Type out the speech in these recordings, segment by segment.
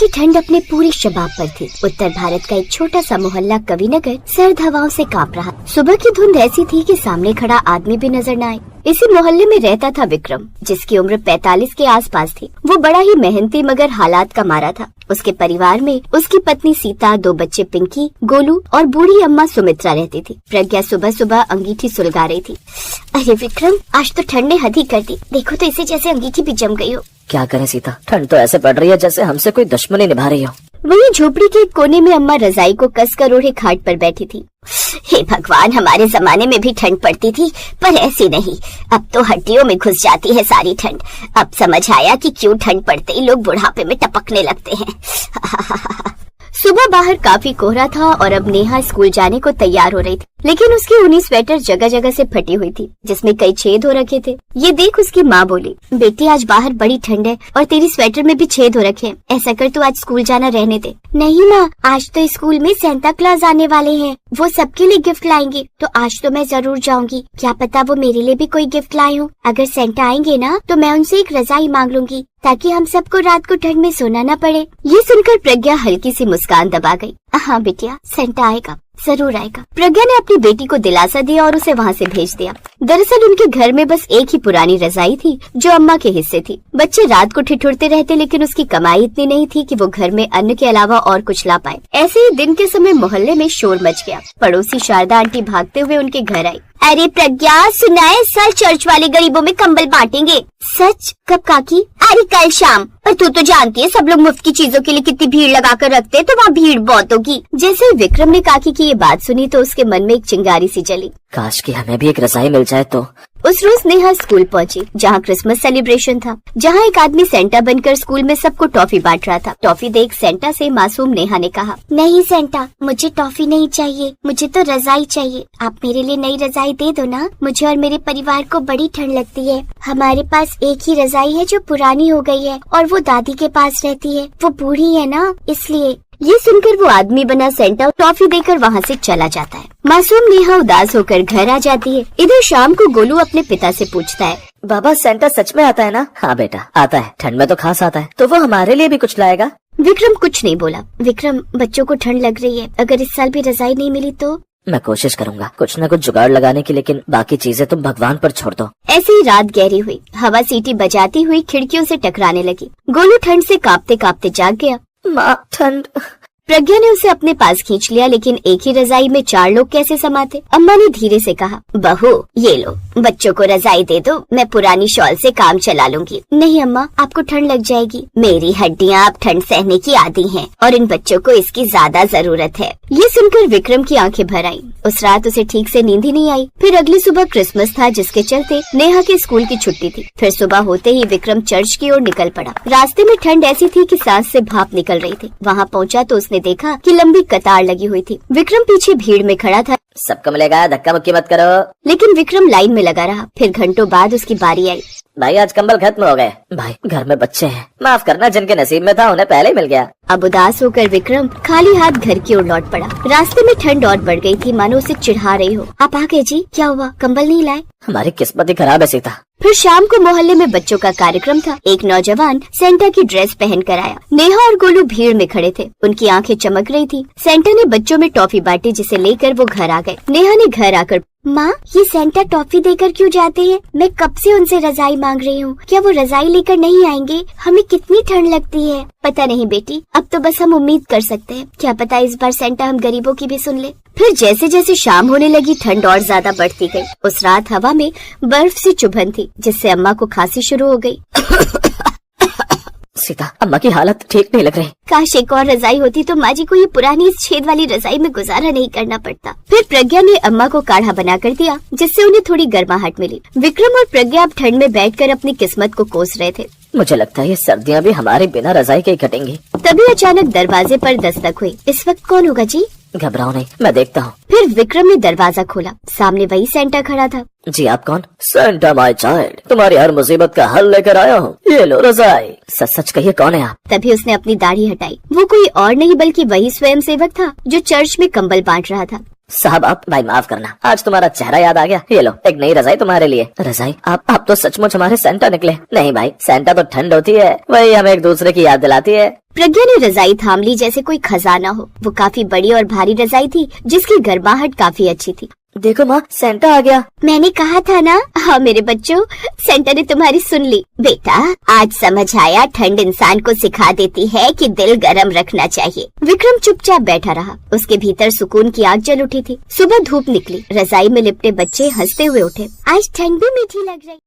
की ठंड अपने पूरी शबाब पर थी। उत्तर भारत का एक छोटा सा मोहल्ला कविनगर सर्द हवाओं से कांप रहा। सुबह की धुंध ऐसी थी कि सामने खड़ा आदमी भी नजर न आए। इसी मोहल्ले में रहता था विक्रम, जिसकी उम्र 45 के आसपास थी। वो बड़ा ही मेहनती मगर हालात का मारा था। उसके परिवार में उसकी पत्नी सीता, 2 बच्चे पिंकी, गोलू और बूढ़ी अम्मा सुमित्रा रहती थी। प्रज्ञा सुबह सुबह अंगीठी सुलगा रही थी। अरे विक्रम, आज तो ठंड ने हद ही कर दी। देखो तो इसे जैसे अंगीठी भी जम गई हो। क्या करें सीता, ठंड तो ऐसे पड़ रही है जैसे हमसे कोई दुश्मनी निभा रही हो। वहीं झोपड़ी के एक कोने में अम्मा रजाई को कसकर ओढ़े खाट पर बैठी थी। हे भगवान, हमारे जमाने में भी ठंड पड़ती थी, पर ऐसी नहीं। अब तो हड्डियों में घुस जाती है सारी ठंड। अब समझ आया कि क्यों ठंड पड़ते ही लोग बुढ़ापे में टपकने लगते हैं। सुबह बाहर काफी कोहरा था और अब नेहा स्कूल जाने को तैयार हो रही थी, लेकिन उसकी ऊनी स्वेटर जगह जगह से फटी हुई थी, जिसमें कई छेद हो रखे थे। ये देख उसकी माँ बोली, बेटी आज बाहर बड़ी ठंड है और तेरी स्वेटर में भी छेद हो रखे हैं। ऐसा कर तू आज स्कूल जाना रहने दे। नहीं माँ, आज तो स्कूल में सेंटा क्लॉज आने वाले हैं, वो सबके लिए गिफ्ट लाएंगे, तो आज तो मैं जरूर जाऊंगी। क्या पता वो मेरे लिए भी कोई गिफ्ट लाए हो। अगर सेंटा आएंगे ना तो मैं उनसे एक रजाई मांग लूंगी, ताकि हम सबको रात को ठंड में सोना न पड़े। ये सुनकर प्रज्ञा हल्की सी मुस्कान दबा गई। हाँ बेटिया, सेंटा आएगा, जरूर आएगा। प्रज्ञा ने अपनी बेटी को दिलासा दिया और उसे वहाँ से भेज दिया। दरअसल उनके घर में बस एक ही पुरानी रजाई थी जो अम्मा के हिस्से थी। बच्चे रात को ठिठुरते रहते, लेकिन उसकी कमाई इतनी नहीं थी कि वो घर में अन्न के अलावा और कुछ ला पाए। ऐसे ही दिन के समय मोहल्ले में शोर मच गया। पड़ोसी शारदा आंटी भागते हुए उनके घर आई। अरे प्रज्ञा, सुना है सर चर्च वाले गरीबों में कंबल बांटेंगे। सच? कब काकी? अरे कल शाम। पर तू तो जानती है सब लोग मुफ्त की चीजों के लिए कितनी भीड़ लगा कर रखते हैं, तो वहाँ भीड़ बहुत होगी। जैसे ही विक्रम ने काकी की ये बात सुनी तो उसके मन में एक चिंगारी सी जली। काश कि हमें भी एक रजाई मिल जाए तो। उस रोज नेहा स्कूल पहुंची, जहाँ क्रिसमस सेलिब्रेशन था। जहाँ एक आदमी सेंटा बनकर स्कूल में सबको टॉफी बांट रहा था। टॉफी देख सेंटा से मासूम नेहा ने कहा, नहीं सेंटा, मुझे टॉफी नहीं चाहिए, मुझे तो रजाई चाहिए। आप मेरे लिए नई रजाई दे दो ना। मुझे और मेरे परिवार को बड़ी ठंड लगती है। हमारे पास एक ही रजाई है जो पुरानी हो गई है और वो दादी के पास रहती है। वो बूढ़ी है ना, इसलिए। ये सुनकर वो आदमी बना सेंटा टॉफी देकर वहाँ से चला जाता है। मासूम नेहा उदास होकर घर आ जाती है। इधर शाम को गोलू अपने पिता से पूछता है, बाबा सेंटा सच में आता है ना? हाँ बेटा, आता है। ठंड में तो खास आता है, तो वो हमारे लिए भी कुछ लाएगा? विक्रम कुछ नहीं बोला। विक्रम, बच्चों को ठंड लग रही है, अगर इस साल भी रजाई नहीं मिली तो? मैं कोशिश करूंगा कुछ न कुछ जुगाड़ लगाने की, लेकिन बाकी चीजें तुम भगवान पर छोड़ दो। ऐसे ही रात गहरी हुई। हवा सीटी बजाती हुई खिड़कियों से टकराने लगी। गोलू ठंड से कांपते कांपते जाग गया। माँ, ठंड। प्रज्ञा ने उसे अपने पास खींच लिया, लेकिन एक ही रजाई में 4 लोग कैसे समाते। अम्मा ने धीरे से कहा, बहू ये लो, बच्चों को रजाई दे दो, मैं पुरानी शॉल से काम चला लूंगी। नहीं अम्मा, आपको ठंड लग जाएगी। मेरी हड्डियाँ अब ठंड सहने की आदी हैं और इन बच्चों को इसकी ज्यादा जरूरत है। ये सुनकर विक्रम की आंखें भर आईं। उस रात उसे ठीक से नींद ही नहीं आई। फिर अगली सुबह क्रिसमस था, जिसके चलते नेहा के स्कूल की छुट्टी थी। फिर सुबह होते ही विक्रम चर्च की ओर निकल पड़ा। रास्ते में ठंड ऐसी थी कि सांस से भाप निकल रही थी। वहाँ पहुँचा तो उसने देखा कि लंबी कतार लगी हुई थी। विक्रम पीछे भीड़ में खड़ा था। सबको मिलेगा, धक्का मुक्की मत करो। लेकिन विक्रम लाइन में लगा रहा। फिर घंटों बाद उसकी बारी आई। भाई आज कंबल खत्म हो गए। भाई घर में बच्चे हैं, माफ करना, जिनके नसीब में था उन्हें पहले ही मिल गया। अब उदास होकर विक्रम खाली हाथ घर की ओर लौट पड़ा। रास्ते में ठंड और बढ़ गई थी, मानो उसे चिढ़ा रही हो। आप आ गए जी, क्या हुआ, कंबल नहीं लाए? हमारी किस्मत ही खराब है सीता। फिर शाम को मोहल्ले में बच्चों का कार्यक्रम था। एक नौजवान सेंटा की ड्रेस पहन कर आया। नेहा और गोलू भीड़ में खड़े थे। उनकी आंखें चमक रही थी। सेंटा ने बच्चों में टॉफी बांटी, जिसे लेकर वो घर आ गए। नेहा ने घर आकर, माँ ये सेंटा टॉफी देकर क्यों जाते हैं? मैं कब से उनसे रजाई मांग रही हूँ, क्या वो रजाई लेकर नहीं आएंगे? हमें कितनी ठंड लगती है। पता नहीं बेटी, अब तो बस हम उम्मीद कर सकते हैं, क्या पता इस बार सेंटा हम गरीबों की भी सुन ले। फिर जैसे जैसे शाम होने लगी, ठंड और ज्यादा बढ़ती गई। उस रात हवा में बर्फ सी चुभन थी, जिससे अम्मा को खांसी शुरू हो गई। सीता, अम्मा की हालत ठीक नहीं लग रही। काश एक और रजाई होती तो माँ जी को ये पुरानी इस छेद वाली रजाई में गुजारा नहीं करना पड़ता। फिर प्रज्ञा ने अम्मा को काढ़ा बना कर दिया, जिससे उन्हें थोड़ी गर्माहट मिली। विक्रम और प्रज्ञा अब ठंड में बैठकर अपनी किस्मत को कोस रहे थे। मुझे लगता है ये सर्दियाँ भी हमारे बिना रजाई के ही कटेंगी। तभी अचानक दरवाजे पर दस्तक हुई। इस वक्त कौन होगा जी? घबराओ नहीं, मैं देखता हूँ। फिर विक्रम ने दरवाजा खोला। सामने वही सेंटा खड़ा था। जी आप कौन? सेंटा माय चाइल्ड, तुम्हारी हर मुसीबत का हल लेकर आया हूँ, ये लो रजाई। सच सच कहिए, कौन है आप? तभी उसने अपनी दाढ़ी हटाई। वो कोई और नहीं बल्कि वही स्वयं सेवक था जो चर्च में कंबल बांट रहा था। साहब आप भाई माफ करना, आज तुम्हारा चेहरा याद आ गया। ये लो एक नई रजाई तुम्हारे लिए। रजाई? आप तो सचमुच हमारे सेंटा निकले। नहीं भाई, सेंटा तो ठंड होती है, वही हमें एक दूसरे की याद दिलाती है। प्रज्ञा ने रजाई थाम ली जैसे कोई खजाना हो। वो काफी बड़ी और भारी रजाई थी जिसकी गर्माहट काफी अच्छी थी। देखो माँ, सेंटा आ गया। मैंने कहा था ना। हाँ मेरे बच्चों, सेंटा ने तुम्हारी सुन ली। बेटा आज समझ आया, ठंड इंसान को सिखा देती है कि दिल गर्म रखना चाहिए। विक्रम चुपचाप बैठा रहा। उसके भीतर सुकून की आग जल उठी थी। सुबह धूप निकली। रजाई में लिपटे बच्चे हंसते हुए उठे। आज ठंड भी मीठी लग रही।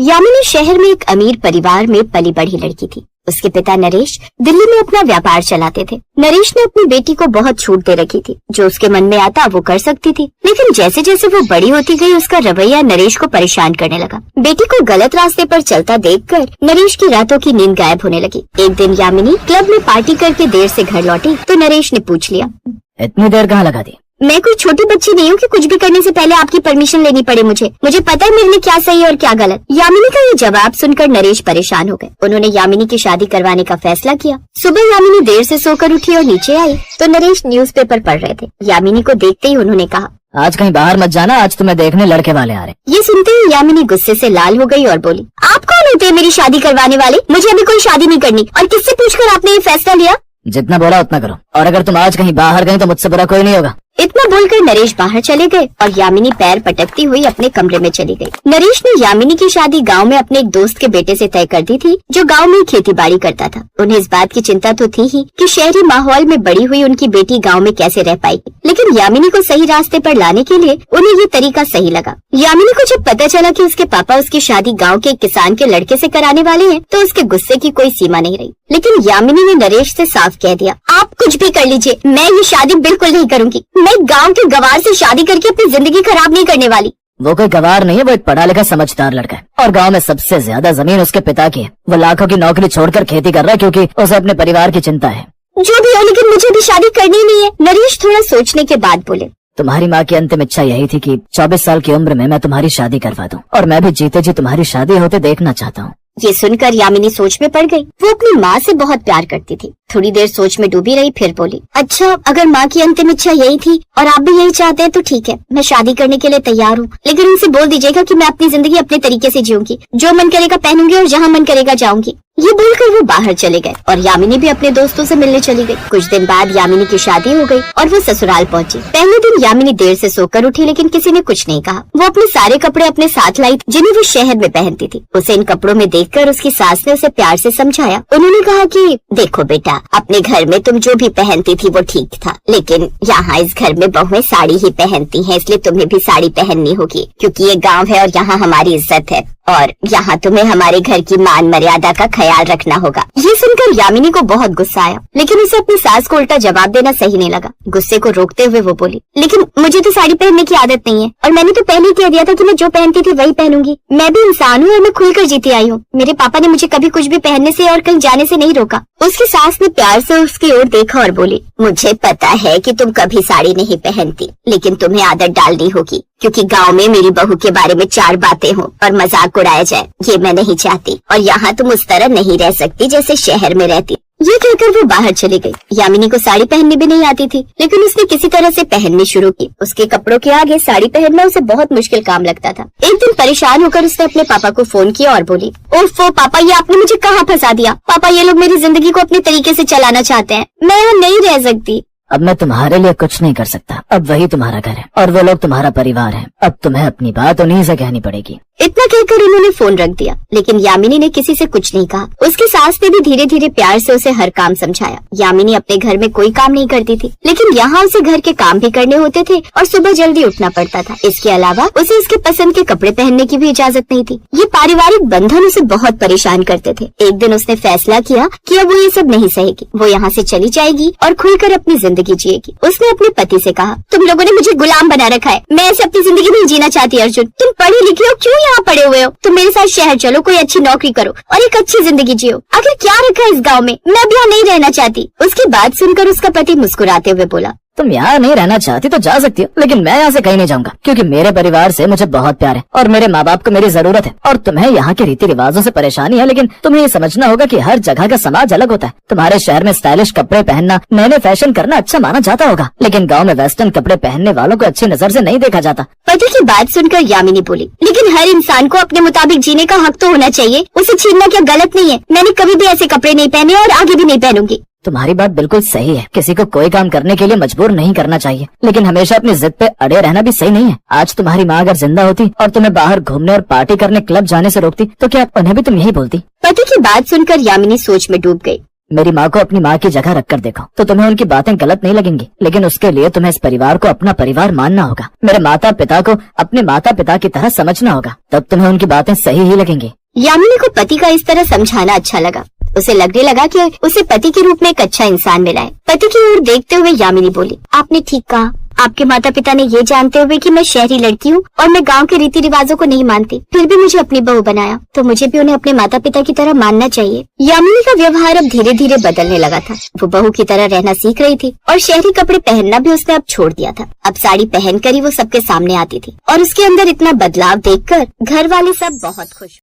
यामिनी शहर में एक अमीर परिवार में पली बढ़ी लड़की थी। उसके पिता नरेश दिल्ली में अपना व्यापार चलाते थे। नरेश ने अपनी बेटी को बहुत छूट दे रखी थी। जो उसके मन में आता वो कर सकती थी, लेकिन जैसे जैसे वो बड़ी होती गई उसका रवैया नरेश को परेशान करने लगा। बेटी को गलत रास्ते पर चलता देखकर नरेश की रातों की नींद गायब होने लगी। एक दिन यामिनी क्लब में पार्टी करके देर से घर लौटी तो नरेश ने पूछ लिया, इतनी देर कहाँ लगा दी? मैं कोई छोटी बच्ची नहीं हूँ कि कुछ भी करने से पहले आपकी परमिशन लेनी पड़े मुझे पता है मेरे लिए क्या सही है और क्या गलत। यामिनी का ये जवाब सुनकर नरेश परेशान हो गए। उन्होंने यामिनी की शादी करवाने का फैसला किया। सुबह यामिनी देर से सोकर उठी और नीचे आई तो नरेश न्यूज़पेपर पढ़ रहे थे। यामिनी को देखते ही उन्होंने कहा, आज कहीं बाहर मत जाना, आज तुम्हें देखने लड़के वाले आ रहे। ये सुनते ही यामिनी गुस्से से लाल हो गई और बोली, आप कौन होते हैं मेरी शादी करवाने वाले? मुझे अभी कोई शादी नहीं करनी। और किससे पूछकर आपने ये फैसला लिया? जितना बोला उतना करो, और अगर तुम आज कहीं बाहर गई तो मुझसे बुरा कोई नहीं होगा। इतना बोलकर नरेश बाहर चले गए और यामिनी पैर पटकती हुई अपने कमरे में चली गई। नरेश ने यामिनी की शादी गांव में अपने एक दोस्त के बेटे से तय कर दी थी जो गांव में खेती बाड़ी करता था। उन्हें इस बात की चिंता तो थी ही कि शहरी माहौल में बड़ी हुई उनकी बेटी गांव में कैसे रह पाएगी, लेकिन यामिनी को सही रास्ते पर लाने के लिए उन्हें ये तरीका सही लगा। यामिनी को जब पता चला कि उसके पापा उसकी शादी गाँव के एक किसान के लड़के से कराने वाले हैं तो उसके गुस्से की कोई सीमा नहीं रही। लेकिन यामिनी ने नरेश से साफ कह दिया, आप कुछ भी कर लीजिए, मैं ये शादी बिल्कुल नहीं करूंगी। मैं गांव के गवार से शादी करके अपनी जिंदगी खराब नहीं करने वाली। वो कोई गवार नहीं है, वो एक पढ़ा लिखा समझदार लड़का है और गांव में सबसे ज्यादा जमीन उसके पिता की है। वो लाखों की नौकरी छोड़कर खेती कर रहा है क्योंकि उसे अपने परिवार की चिंता है। जो भी हो, लेकिन मुझे भी शादी करनी नहीं है। नरेश थोड़ा सोचने के बाद बोले, तुम्हारी माँ की अंतिम इच्छा यही थी कि 24 साल की उम्र में मैं तुम्हारी शादी करवा दूं और मैं भी जीते जी तुम्हारी शादी होते देखना चाहता हूँ। ये सुनकर यामिनी सोच में पड़ गई। वो अपनी माँ से बहुत प्यार करती थी। थोड़ी देर सोच में डूबी रही, फिर बोली, अच्छा अगर माँ की अंतिम इच्छा यही थी और आप भी यही चाहते हैं तो ठीक है, मैं शादी करने के लिए तैयार हूँ, लेकिन उनसे बोल दीजिएगा कि मैं अपनी जिंदगी अपने तरीके से जीऊंगी, जो मन करेगा पहनूंगी और जहाँ मन करेगा जाऊंगी। ये बोलकर वो बाहर चले गए और यामिनी भी अपने दोस्तों से मिलने चली गई। कुछ दिन बाद यामिनी की शादी हो गई और वो ससुराल पहुंची। पहले दिन यामिनी देर से सोकर उठी लेकिन किसी ने कुछ नहीं कहा। वो अपने सारे कपड़े अपने साथ लाई जिन्हें वो शहर में पहनती थी। उसे इन कपड़ों में देखकर उसकी सास ने उसे प्यार से समझाया। उन्होंने कहा कि देखो बेटा, अपने घर में तुम जो भी पहनती थी वो ठीक था, लेकिन यहाँ इस घर में बहुएं साड़ी ही पहनती हैं, इसलिए तुम्हें भी साड़ी पहननी होगी क्योंकि ये गाँव है और यहाँ हमारी इज्जत है और यहाँ तुम्हें हमारे घर की मान मर्यादा का ख्याल रखना होगा। ये सुनकर यामिनी को बहुत गुस्सा आया, लेकिन उसे अपनी सास को उल्टा जवाब देना सही नहीं लगा। गुस्से को रोकते हुए वो बोली, लेकिन मुझे तो साड़ी पहनने की आदत नहीं है और मैंने तो पहले ही कह दिया था कि मैं जो पहनती थी वही पहनूंगी। मैं भी इंसान हूँ और मैं खुलकर जीती आई हूँ। मेरे पापा ने मुझे कभी कुछ भी पहनने से और कहीं जाने से नहीं रोका। उसकी सास ने प्यार से उसकी ओर देखा और बोली, मुझे पता है कि तुम कभी साड़ी नहीं पहनती, लेकिन तुम्हें आदत डालनी होगी क्योंकि गांव में मेरी बहू के बारे में 4 बातें हो और मजाक उड़ाया जाए, ये मैं नहीं चाहती। और यहाँ तुम उस तरह नहीं रह सकती जैसे शहर में रहती। ये कहकर वो बाहर चली गई। यामिनी को साड़ी पहननी भी नहीं आती थी, लेकिन उसने किसी तरह से पहननी शुरू की। उसके कपड़ों के आगे साड़ी पहनना उसे बहुत मुश्किल काम लगता था। एक दिन परेशान होकर उसने अपने पापा को फोन किया और बोली, ओफो पापा, ये आपने मुझे कहाँ फंसा दिया। पापा, ये लोग मेरी जिंदगी को अपने तरीके से चलाना चाहते हैं, मैं यहाँ नहीं रह सकती। अब मैं तुम्हारे लिए कुछ नहीं कर सकता। अब वही तुम्हारा घर है और वो लोग तुम्हारा परिवार है। अब तुम्हें अपनी बात उन्हीं से कहनी पड़ेगी। इतना कहकर उन्होंने फोन रख दिया, लेकिन यामिनी ने किसी से कुछ नहीं कहा। उसकी सास ने भी धीरे धीरे प्यार से उसे हर काम समझाया। यामिनी अपने घर में कोई काम नहीं करती थी, लेकिन यहाँ उसे घर के काम भी करने होते थे और सुबह जल्दी उठना पड़ता था। इसके अलावा उसे उसके पसंद के कपड़े पहनने की भी इजाजत नहीं थी। ये पारिवारिक बंधन उसे बहुत परेशान करते थे। एक दिन उसने फैसला किया कि अब वो ये सब नहीं सहेगी। वो यहाँ से चली जाएगी और खुलकर अपनी जिंदगी जिएगी। उसने अपने पति से कहा, तुम लोगों ने मुझे गुलाम बना रखा है, मैं ऐसे अपनी जिंदगी नहीं जीना चाहती। अर्जुन, तुम पढ़े लिखे हो, क्यों यहाँ पड़े हुए हो? तुम मेरे साथ शहर चलो, कोई अच्छी नौकरी करो और एक अच्छी जिंदगी जियो। आखिर क्या रखा है इस गाँव में? मैं अब यहाँ नहीं रहना चाहती। उसकी बात सुनकर उसका पति मुस्कुराते हुए बोला, तुम यहाँ नहीं रहना चाहती तो जा सकती हो, लेकिन मैं यहाँ से कहीं नहीं जाऊंगा, क्योंकि मेरे परिवार से मुझे बहुत प्यार है और मेरे माँ बाप को मेरी जरूरत है। और तुम्हें यहाँ के रीति रिवाजों से परेशानी है, लेकिन तुम्हें ये समझना होगा कि हर जगह का समाज अलग होता है। तुम्हारे शहर में स्टाइलिश कपड़े पहनना, नए नए फैशन करना अच्छा माना जाता होगा, लेकिन गाँव में वेस्टर्न कपड़े पहनने वालों को अच्छी नजर से नहीं देखा जाता। पति की बात सुनकर यामिनी बोली, लेकिन हर इंसान को अपने मुताबिक जीने का हक तो होना चाहिए, उसे छीनना क्या गलत नहीं है? मैंने कभी भी ऐसे कपड़े नहीं पहने और आगे भी नहीं पहनूंगी। तुम्हारी बात बिल्कुल सही है, किसी को कोई काम करने के लिए मजबूर नहीं करना चाहिए, लेकिन हमेशा अपनी जिद पे अड़े रहना भी सही नहीं है। आज तुम्हारी माँ अगर जिंदा होती और तुम्हें बाहर घूमने और पार्टी करने क्लब जाने से रोकती तो क्या उन्हें भी तुम यही बोलती? पति की बात सुनकर यामिनी सोच में डूब गई। मेरी माँ को अपनी माँ की जगह रखकर देखो तो तुम्हें उनकी बातें गलत नहीं लगेंगी, लेकिन उसके लिए तुम्हें इस परिवार को अपना परिवार मानना होगा। मेरे माता पिता को अपने माता पिता की तरह समझना होगा, तब तुम्हें उनकी बातें सही ही लगेंगी। यामिनी को पति का इस तरह समझाना अच्छा लगा। उसे लगने लगा कि उसे पति के रूप में एक अच्छा इंसान मिला है। पति की ओर देखते हुए यामिनी बोली, आपने ठीक कहा। आपके माता पिता ने ये जानते हुए कि मैं शहरी लड़की हूँ और मैं गांव के रीति रिवाजों को नहीं मानती, फिर भी मुझे अपनी बहू बनाया, तो मुझे भी उन्हें अपने माता पिता की तरह मानना चाहिए। यामिनी का व्यवहार अब धीरे धीरे बदलने लगा था। वो बहू की तरह रहना सीख रही थी और शहरी कपड़े पहनना भी उसने अब छोड़ दिया था। अब साड़ी पहनकर ही वो सबके सामने आती थी और उसके अंदर इतना बदलाव देखकर घर वाले सब बहुत खुश।